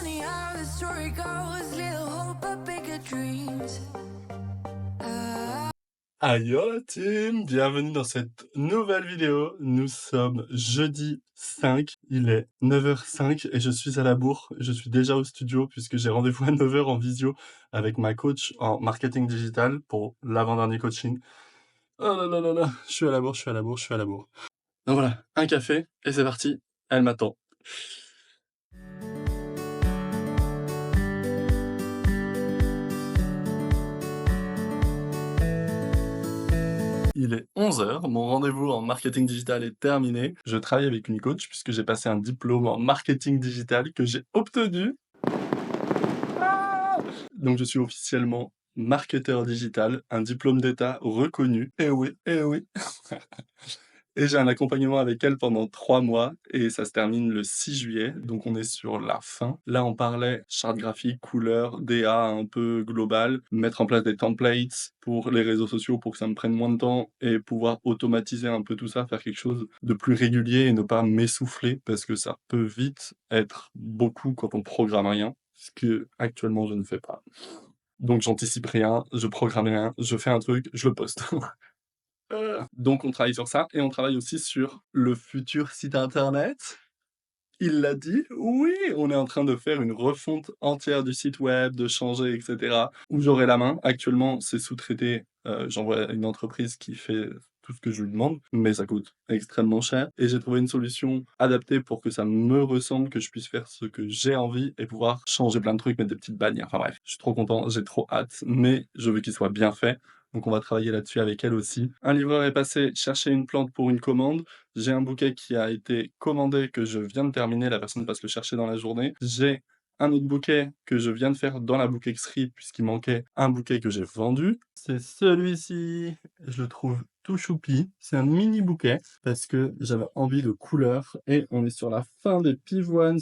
funny how the story goes. Little hope but bigger dreams. Aïe la team, bienvenue dans cette nouvelle vidéo. Nous sommes jeudi 5, il est 9h05 et je suis à la bourre. Je suis déjà au studio puisque j'ai rendez-vous à 9h en visio avec ma coach en marketing digital pour l'avant-dernier coaching. Oh là là là là, je suis à la bourre, je suis à la bourre, je suis à la bourre. Donc voilà, un café et c'est parti, elle m'attend. Il est 11h, mon rendez-vous en marketing digital est terminé. Je travaille avec une coach puisque j'ai passé un diplôme en marketing digital que j'ai obtenu. Donc je suis officiellement marketeur digital, un diplôme d'État reconnu. Eh oui, eh oui. Et j'ai un accompagnement avec elle pendant 3 mois et ça se termine le 6 juillet, donc on est sur la fin. Là, on parlait charte graphique, couleur, DA un peu global, mettre en place des templates pour les réseaux sociaux pour que ça me prenne moins de temps et pouvoir automatiser un peu tout ça, faire quelque chose de plus régulier et ne pas m'essouffler parce que ça peut vite être beaucoup quand on programme rien, ce que actuellement je ne fais pas. Donc j'anticipe rien, je programme rien, je fais un truc, je le poste. Donc on travaille sur ça et on travaille aussi sur le futur site internet. Il l'a dit, oui, on est en train de faire une refonte entière du site web, de changer, etc. Où j'aurai la main. Actuellement, c'est sous-traité. J'envoie à une entreprise qui fait tout ce que je lui demande, mais ça coûte extrêmement cher. Et j'ai trouvé une solution adaptée pour que ça me ressemble, que je puisse faire ce que j'ai envie et pouvoir changer plein de trucs, mettre des petites bannières. Enfin bref, je suis trop content, j'ai trop hâte, mais je veux qu'il soit bien fait. Donc on va travailler là-dessus avec elle aussi. Un livreur est passé chercher une plante pour une commande. J'ai un bouquet qui a été commandé, que je viens de terminer, la personne passe le chercher dans la journée. J'ai un autre bouquet que je viens de faire dans la bouquetterie puisqu'il manquait un bouquet que j'ai vendu. C'est celui-ci, je le trouve tout choupi. C'est un mini bouquet parce que j'avais envie de couleurs et on est sur la fin des pivoines.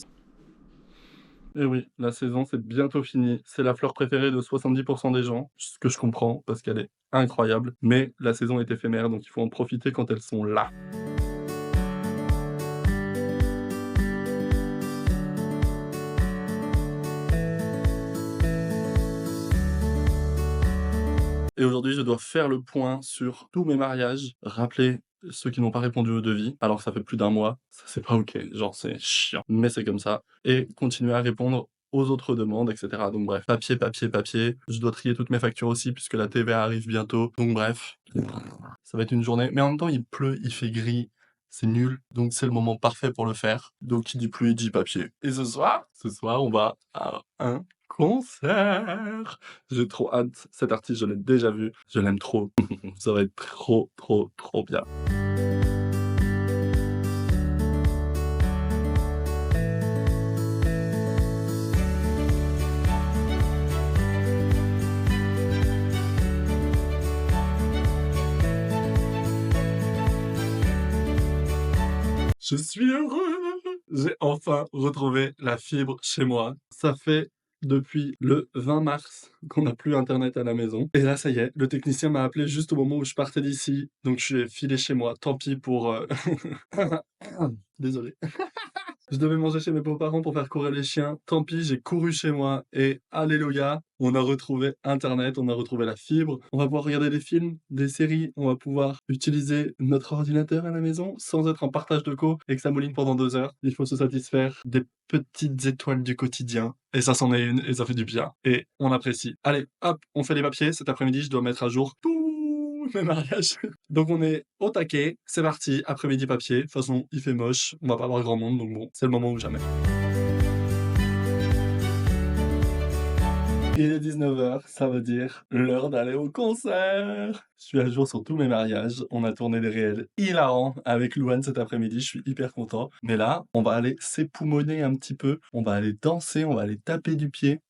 Et oui, la saison, c'est bientôt fini. C'est la fleur préférée de 70% des gens, ce que je comprends parce qu'elle est incroyable. Mais la saison est éphémère, donc il faut en profiter quand elles sont là. Et aujourd'hui, je dois faire le point sur tous mes mariages, rappeler ceux qui n'ont pas répondu au devis, alors que ça fait plus d'un mois. Ça, c'est pas OK, genre, c'est chiant, mais c'est comme ça. Et continuer à répondre aux autres demandes, etc. Donc bref, papier, papier, papier. Je dois trier toutes mes factures aussi, puisque la TVA arrive bientôt. Donc bref, ça va être une journée. Mais en même temps, il pleut, il fait gris, c'est nul. Donc c'est le moment parfait pour le faire. Donc qui dit pluie, dit papier. Et ce soir, on va à un concert. J'ai trop hâte. Cet artiste, je l'ai déjà vu. Je l'aime trop. Ça va être trop, trop, trop bien. Je suis heureux. J'ai enfin retrouvé la fibre chez moi. Ça fait depuis le 20 mars qu'on n'a plus internet à la maison. Et là, ça y est, le technicien m'a appelé juste au moment où je partais d'ici. Donc je suis filé chez moi. Tant pis pour... Désolé. Je devais manger chez mes beaux-parents pour faire courir les chiens. Tant pis, j'ai couru chez moi et alléluia, on a retrouvé internet, on a retrouvé la fibre. On va pouvoir regarder des films, des séries, on va pouvoir utiliser notre ordinateur à la maison sans être en partage de co et que ça mouline pendant 2 heures. Il faut se satisfaire des petites étoiles du quotidien. Et ça c'en est une et ça fait du bien. Et on apprécie. Allez, hop, on fait les papiers. Cet après-midi, je dois mettre à jour tous mes mariages. Donc on est au taquet, c'est parti, après-midi papier. De toute façon, il fait moche, on va pas avoir grand monde, donc bon, c'est le moment ou jamais. Il est 19h, ça veut dire l'heure d'aller au concert. Je suis à jour sur tous mes mariages. On a tourné des réels hilarants avec Louane cet après-midi. Je suis hyper content. Mais là, on va aller s'époumoner un petit peu. On va aller danser, on va aller taper du pied.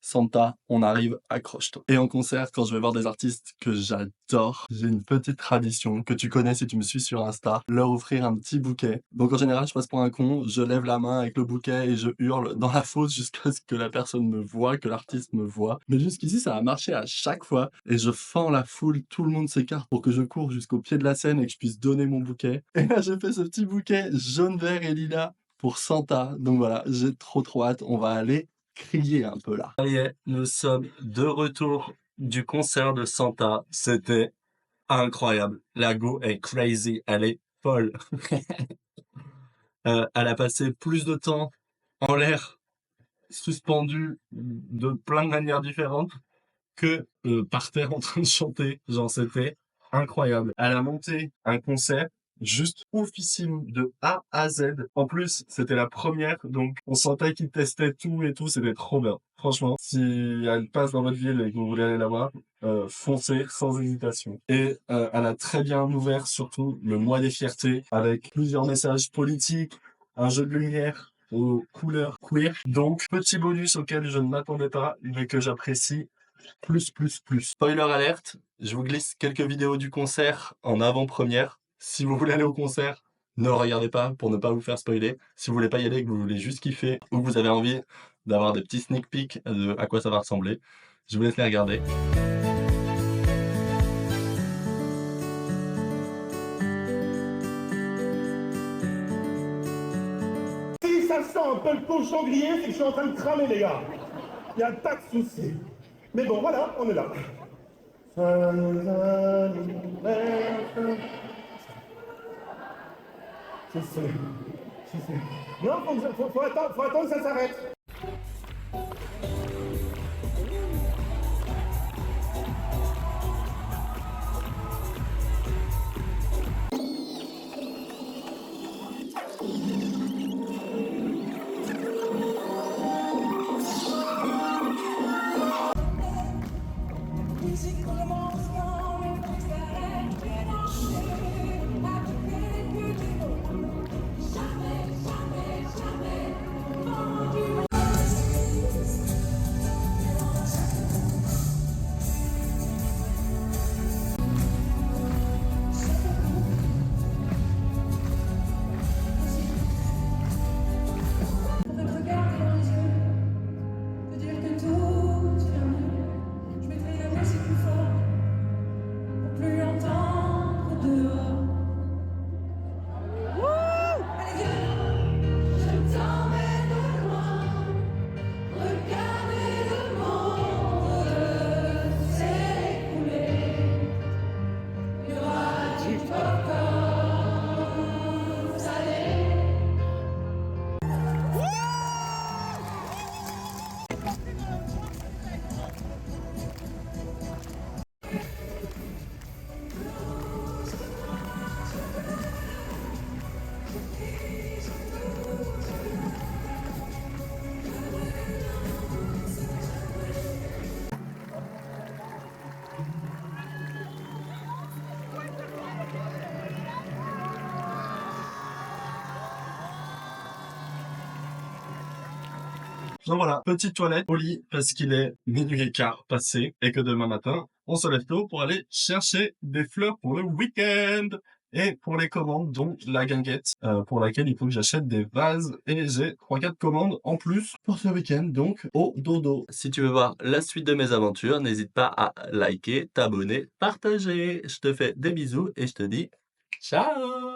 Santa, on arrive, accroche-toi. Et en concert, quand je vais voir des artistes que j'adore, j'ai une petite tradition que tu connais si tu me suis sur Insta, leur offrir un petit bouquet. Donc en général, je passe pour un con, je lève la main avec le bouquet et je hurle dans la fosse jusqu'à ce que la personne me voie, que l'artiste me voie. Mais jusqu'ici, ça a marché à chaque fois et je fends la foule, tout le monde s'écarte pour que je cours jusqu'au pied de la scène et que je puisse donner mon bouquet. Et là, j'ai fait ce petit bouquet jaune, vert et lilas pour Santa. Donc voilà, j'ai trop hâte, on va aller crier un peu là. Ça y est, nous sommes de retour du concert de Santa. C'était incroyable. La go est crazy, elle est folle. Elle a passé plus de temps en l'air, suspendue de plein de manières différentes, que par terre en train de chanter. Genre, c'était incroyable. Elle a monté un concert juste oufissime de A à Z. En plus, c'était la première, donc on sentait qu'il testait tout et tout. C'était trop bien. Franchement, si elle passe dans votre ville et que vous voulez aller la voir, foncez sans hésitation. Et elle a très bien ouvert surtout le mois des fiertés avec plusieurs messages politiques, un jeu de lumière aux couleurs queer. Donc, petit bonus auquel je ne m'attendais pas, mais que j'apprécie plus. Spoiler alerte, je vous glisse quelques vidéos du concert en avant-première. Si vous voulez aller au concert, ne le regardez pas pour ne pas vous faire spoiler. Si vous voulez pas y aller, que vous voulez juste kiffer ou que vous avez envie d'avoir des petits sneak peeks de à quoi ça va ressembler, je vous laisse les regarder. Si ça sent un peu le cochon grillé, c'est que je suis en train de cramer, les gars. Il n'y a pas de souci. Mais bon, voilà, on est là. Je sais. Non, faut attendre que ça s'arrête. Faudrait me regarder dans les yeux, te dire que tout ira mieux. Je mettrai la musique plus fort pour plus entendre dehors. Allez, viens, je t'emmène loin, regarder le monde s'écouler. Il y aura du popcorn salé. Donc voilà, petite toilette au lit parce qu'il est minuit et quart passé et que demain matin, on se lève tôt pour aller chercher des fleurs pour le week-end. Et pour les commandes, donc la guinguette pour laquelle il faut que j'achète des vases. Et j'ai 3-4 commandes en plus pour ce week-end, donc au dodo. Si tu veux voir la suite de mes aventures, n'hésite pas à liker, t'abonner, partager. Je te fais des bisous et je te dis ciao!